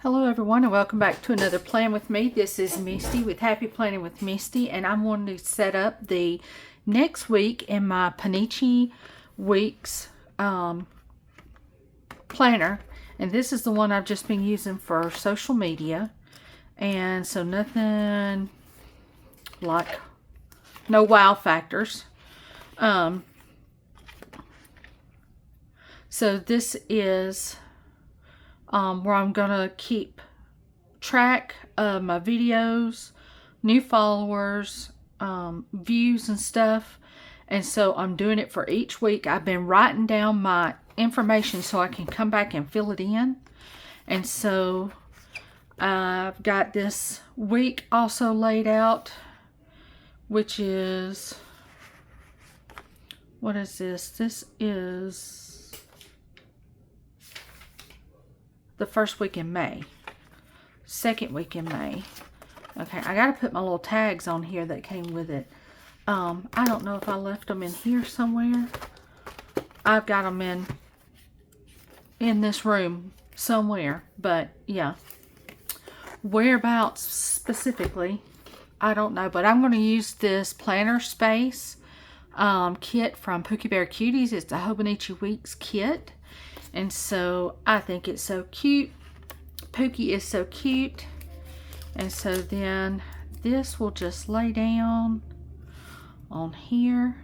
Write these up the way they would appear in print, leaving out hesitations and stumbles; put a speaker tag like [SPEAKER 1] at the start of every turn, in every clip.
[SPEAKER 1] Hello everyone and welcome back to another Plan With Me. This is Misty with Happy Planning with Misty, and I'm wanting to set up the next week in my PENECHI weeks planner. And this is the one I've just been using for social media. And so nothing like, no wow factors. So this is where I'm gonna keep track of my videos, new followers, views and stuff. And so I'm doing it for each week. I've been writing down my information so I can come back and fill it in. And so I've got this week also laid out, which is, what is this? This is the first week in May, second week in May. Okay, I got to put my little tags on here that came with it. I don't know if I left them in here somewhere. I've got them in this room somewhere, but yeah, whereabouts specifically, I don't know. But I'm going to use this planner space kit from Pookie Cuties. It's a Hobonichi Weeks kit. And so I think it's so cute. Pookie is so cute. And so then this will just lay down on here.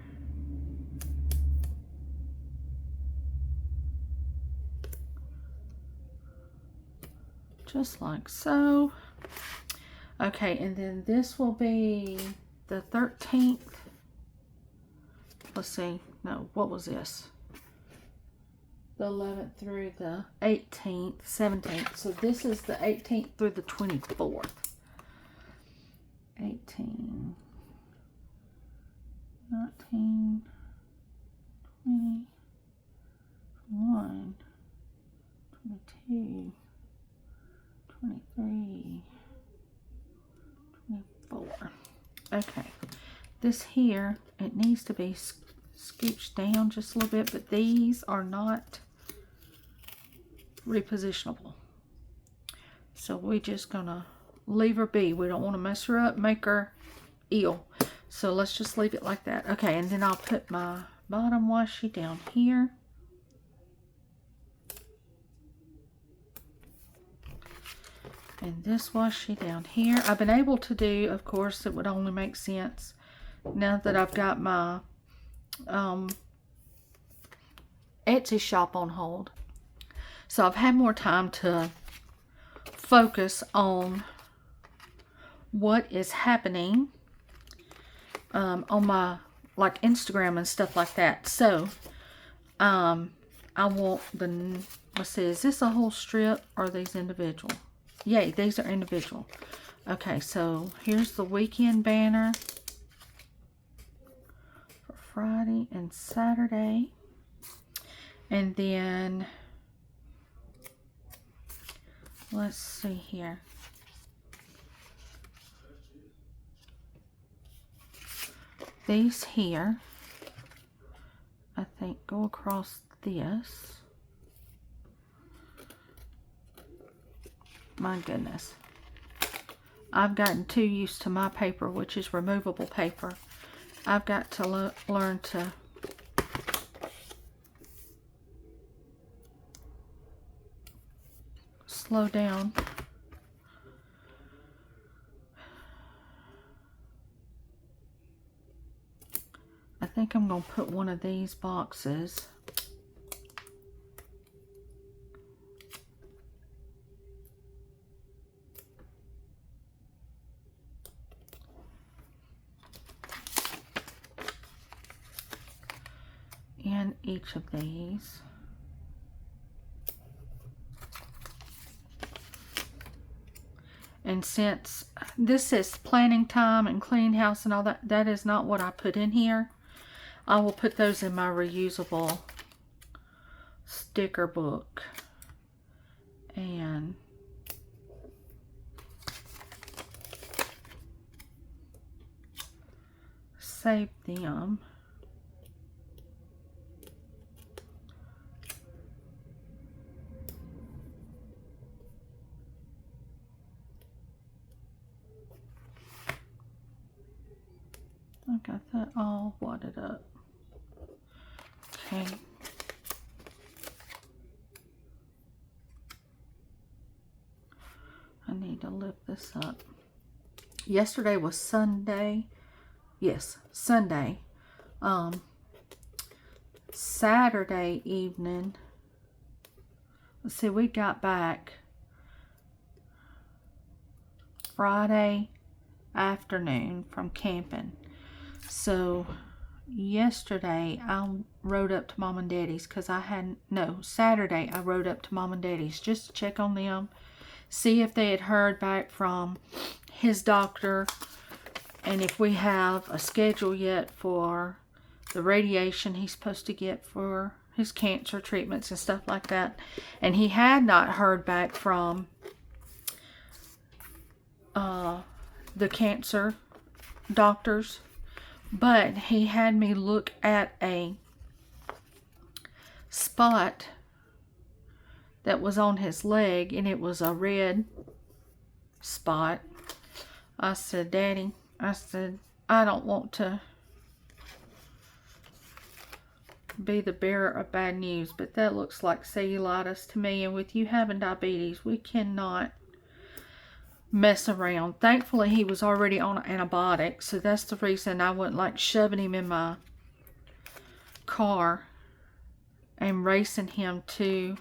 [SPEAKER 1] Just like so. Okay, and then this will be the 13th. Let's see. No, what was this? The 11th through the 18th, 17th. So this is the 18th through the 24th. 18, 19, 20, 21, 22, 23, 24. Okay. This here, it needs to be scooched down just a little bit, but these are not repositionable. So we're just gonna leave her be. We don't want to mess her up, make her ill. So let's just leave it like that. Okay, and then I'll put my bottom washi down here. And this washi down here. I've been able to do, of course, it would only make sense now that I've got my Etsy shop on hold. So I've had more time to focus on what is happening on my like Instagram and stuff like that. So I want the, let's see, is this a whole strip or are these individual? Yay, these are individual. Okay, so here's the weekend banner for Friday and Saturday. And then let's see here. These here, I think, go across this. My goodness. I've gotten too used to my paper, which is removable paper. I've got to learn to slow down. I think I'm going to put one of these boxes in each of these. And since this is planning time and clean house and all that, that is not what I put in here. I will put those in my reusable sticker book. And save them. got that all wadded up. Okay. I need to lift this up. Yesterday was Sunday. Yes, Sunday. Saturday evening. Let's see, we got back Friday afternoon from camping. So yesterday I rode up to Mom and Daddy's because I hadn't, no, Saturday I rode up to Mom and Daddy's just to check on them, see if they had heard back from his doctor, and if we have a schedule yet for the radiation he's supposed to get for his cancer treatments and stuff like that. And he had not heard back from the cancer doctors, but he had me look at a spot that was on his leg, and it was a red spot. I said, Daddy, I said, I don't want to be the bearer of bad news, but that looks like cellulitis to me, and with you having diabetes, we cannot mess around. Thankfully, he was already on antibiotics, so that's the reason I wasn't like shoving him in my car and racing him to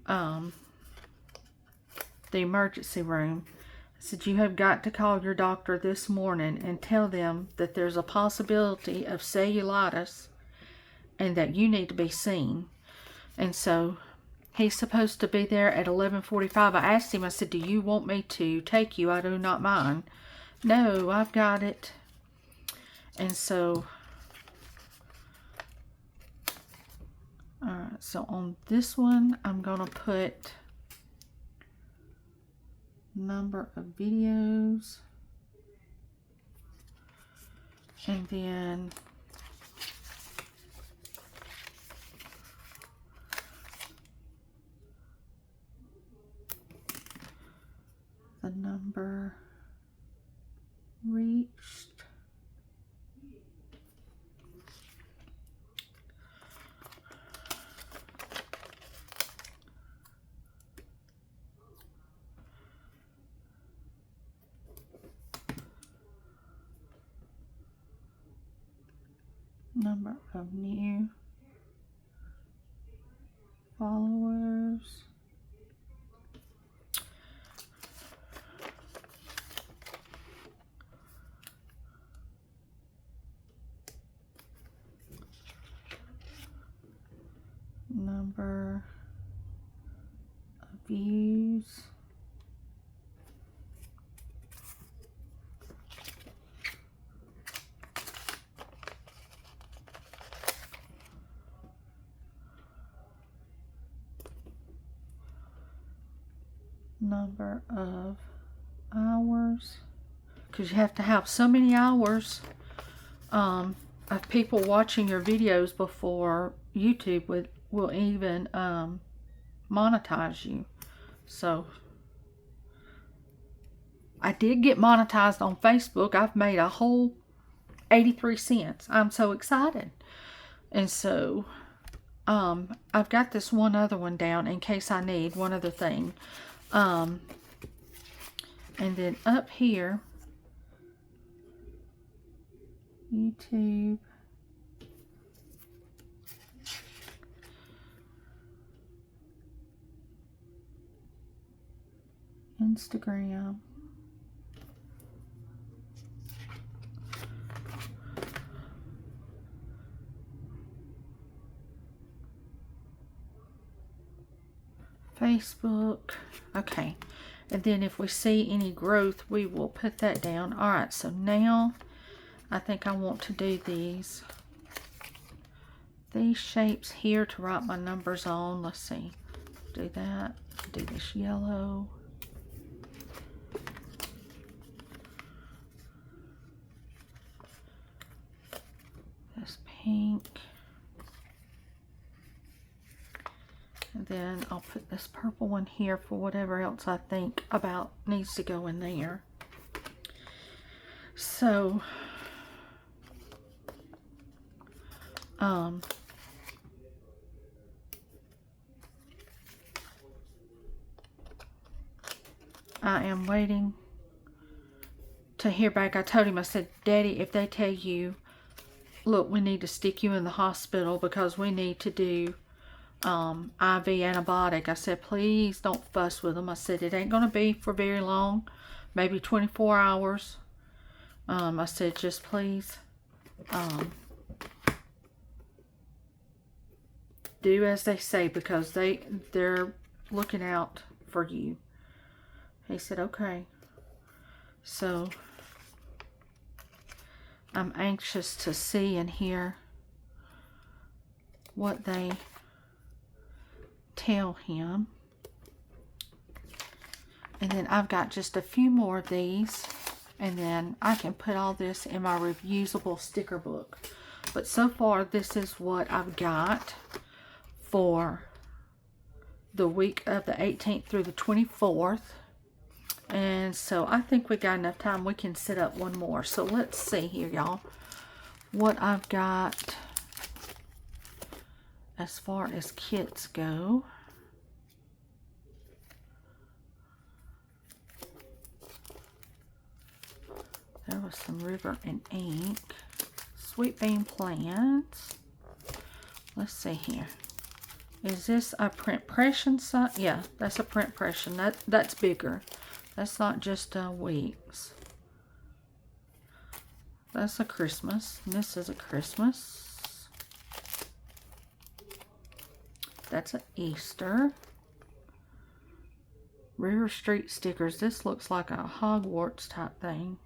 [SPEAKER 1] the emergency room. I said, you have got to call your doctor this morning and tell them that there's a possibility of cellulitis and that you need to be seen. And so he's supposed to be there at 11:45. I asked him, I said, do you want me to take you? I do not mind. No, I've got it. And so, alright, so on this one, I'm going to put number of videos, and then the number reached. Number of new followers. Number of views. Number of hours, because you have to have so many hours of people watching your videos before YouTube will even monetize you. So I did get monetized on Facebook. I've made a whole 83 cents. I'm so excited. And so I've got this one other one down in case I need one other thing. And then up here, YouTube, Instagram, Facebook. Okay. And then if we see any growth, we will put that down. All right. So now I think I want to do these shapes here to write my numbers on. Let's see. Do that. Do this yellow. This pink. And then I'll put this purple one here for whatever else I think about needs to go in there. So I am waiting to hear back. I told him, I said, Daddy, if they tell you, look, we need to stick you in the hospital because we need to do IV antibiotic, I said, please don't fuss with them. I said, it ain't going to be for very long, maybe 24 hours. I said, just please do as they say because they're looking out for you. He said, okay. So I'm anxious to see and hear what they tell him. And then I've got just a few more of these, and then I can put all this in my reusable sticker book. But so far, this is what I've got for the week of the 18th through the 24th. And so I think we got enough time. We can set up one more. So let's see here, y'all, what I've got as far as kits go. There was some river and ink. Sweet bean plants. Let's see here. Is this a print pression size? Yeah, that's a print pression. That's bigger. That's not just weeks. That's a Christmas. And this is a Christmas. That's an Easter. River Street stickers. This looks like a Hogwarts type thing.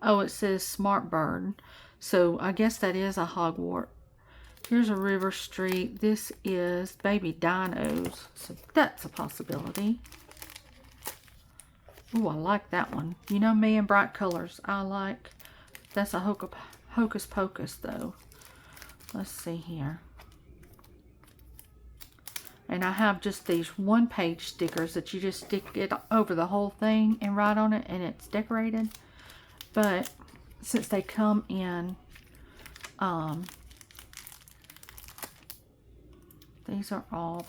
[SPEAKER 1] Oh, it says Smart Bird. So I guess that is a Hogwarts. Here's a River Street. This is baby dinos. So that's a possibility. Ooh, I like that one. You know me and bright colors. I like. That's a Hocus Pocus though. Let's see here. And I have just these one-page stickers that you just stick it over the whole thing and write on it and it's decorated. But since they come in, these are all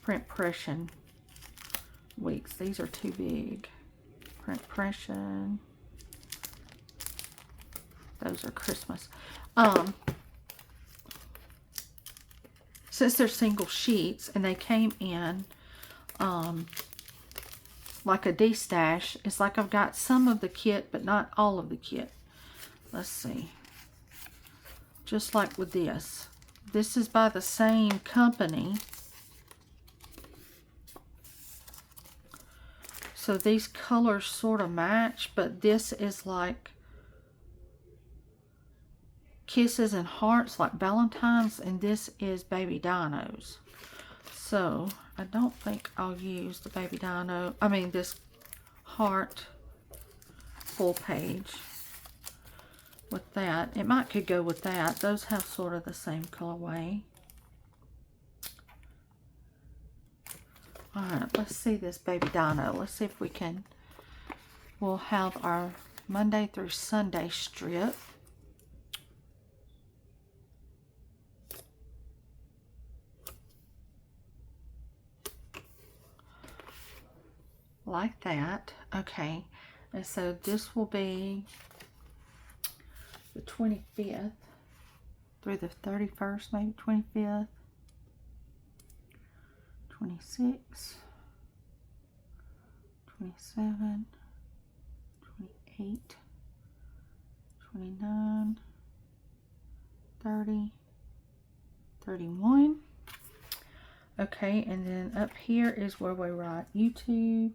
[SPEAKER 1] print pression weeks. These are too big. Print pression. Those are Christmas. Since they're single sheets and they came in like a D-stash, it's like I've got some of the kit but not all of the kit. Let's see. Just like with this. This is by the same company. So these colors sort of match, but this is like kisses and hearts like Valentine's, and this is baby dinos. So I don't think I'll use the baby dino, this heart full page with that. It could go with that. Those have sort of the same colorway. Alright, let's see this baby dino. Let's see if we can. We'll have our Monday through Sunday strip. Like that. Okay. And so this will be the 25th through the 31st, maybe 25th. 26, 27, 28, 29, 30, 31. Okay, and then up here is where we write YouTube.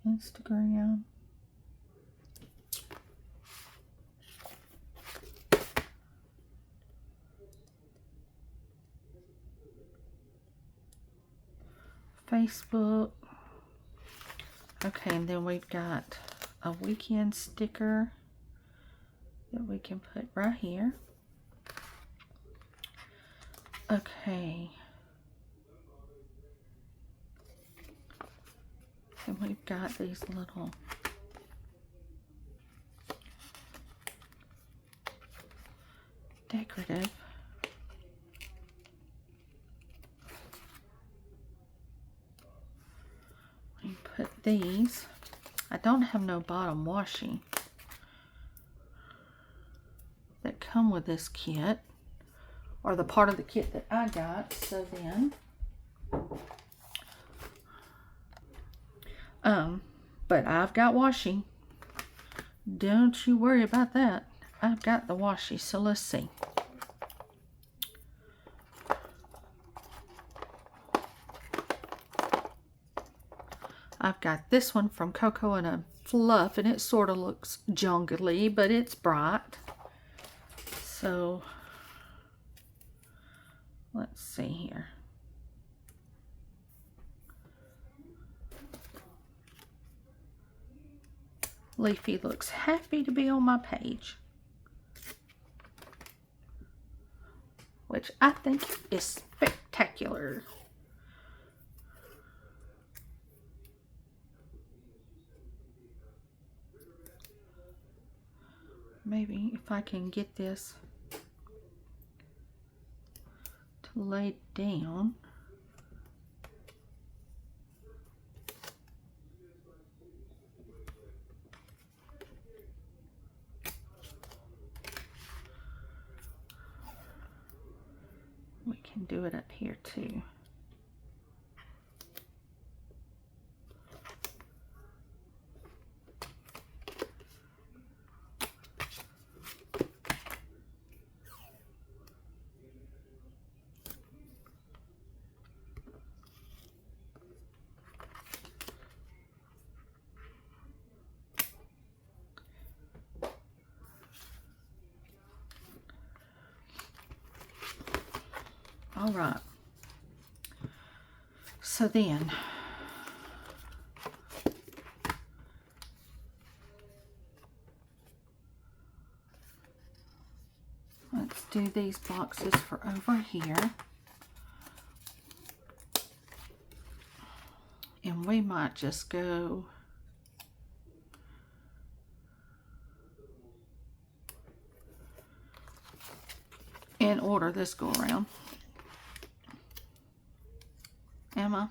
[SPEAKER 1] Instagram. Facebook. Okay, and then we've got a weekend sticker that we can put right here. Okay. And we've got these little decorative we put these. I don't have no bottom washi that come with this kit, or the part of the kit that I got. So then but I've got washi. Don't you worry about that. I've got the washi. So let's see. I've got this one from Cocoa and a Fluff, and it sort of looks jungly, but it's bright. So let's see here. Leafy looks happy to be on my page, which I think is spectacular. Maybe if I can get this to lay down. We can do it up here too. All right. So then, let's do these boxes for over here. And we might just go in order this go around. Am I?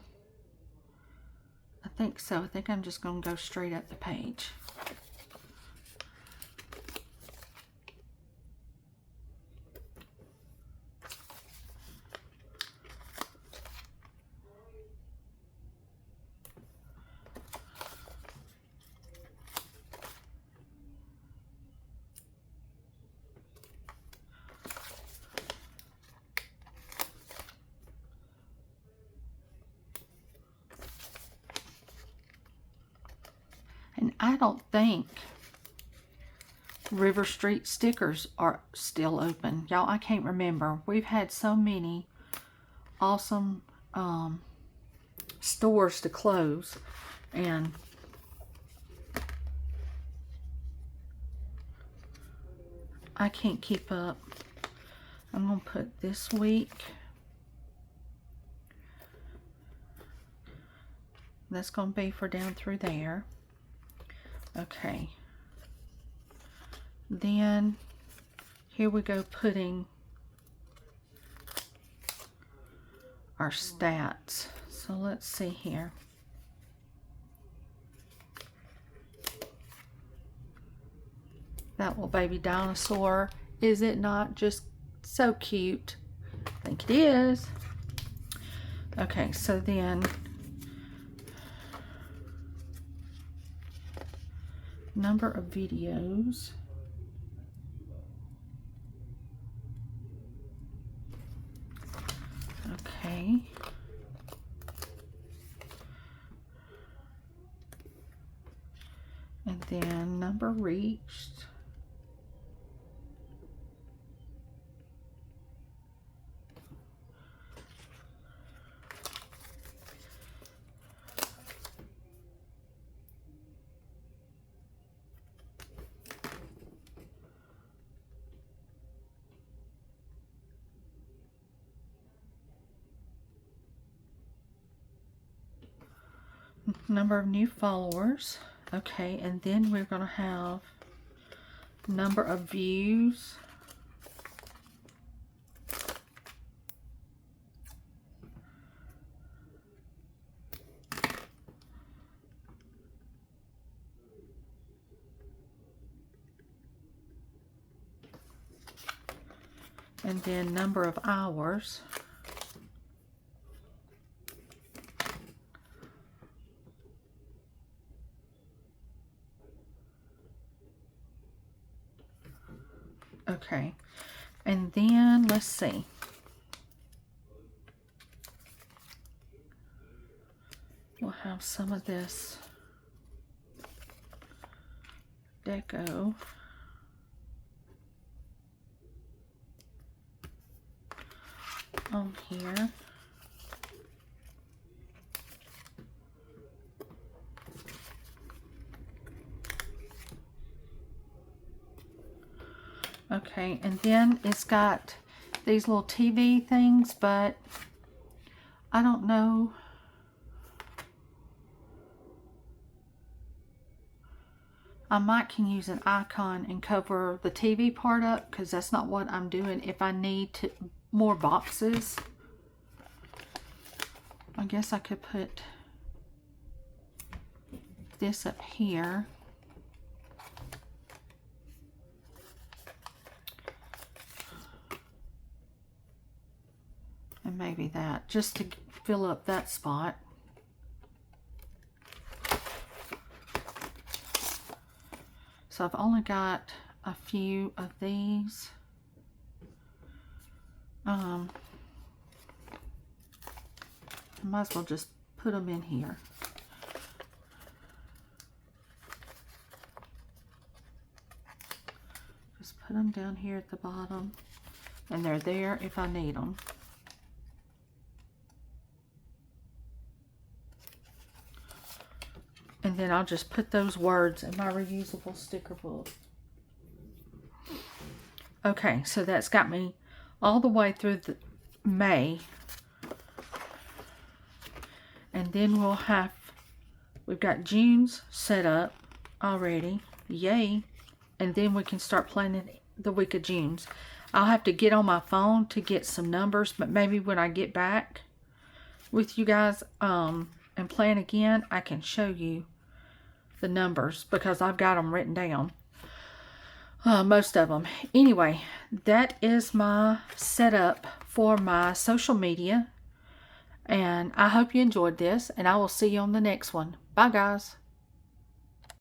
[SPEAKER 1] I think so. I think I'm just going to go straight up the page. And I don't think River Street stickers are still open. Y'all, I can't remember. We've had so many awesome stores to close. And I can't keep up. I'm going to put this week. That's going to be for down through there. Okay. Then here we go putting our stats. So let's see here. That little baby dinosaur, is it not just so cute? I think it is. Okay, so then number of videos. Okay. And then number reached. number of new followers. Okay, and then we're going to have number of views. And then number of hours. Okay, and then let's see. We'll have some of this deco. On here. Okay, and then it's got these little TV things, but I don't know. I might can use an icon and cover the TV part up, because that's not what I'm doing. If I need to more boxes, I guess I could put this up here. And maybe that, just to fill up that spot. So I've only got a few of these. I might as well just put them in here. Just put them down here at the bottom, and they're there if I need them. And then I'll just put those words in my reusable sticker book. Okay, so that's got me all the way through the May. And then we've got June's set up already. Yay. And then we can start planning the week of June's. I'll have to get on my phone to get some numbers, but maybe when I get back with you guys and plan again, I can show you the numbers, because I've got them written down. Most of them. Anyway, that is my setup for my social media. And I hope you enjoyed this, and I will see you on the next one. Bye, guys.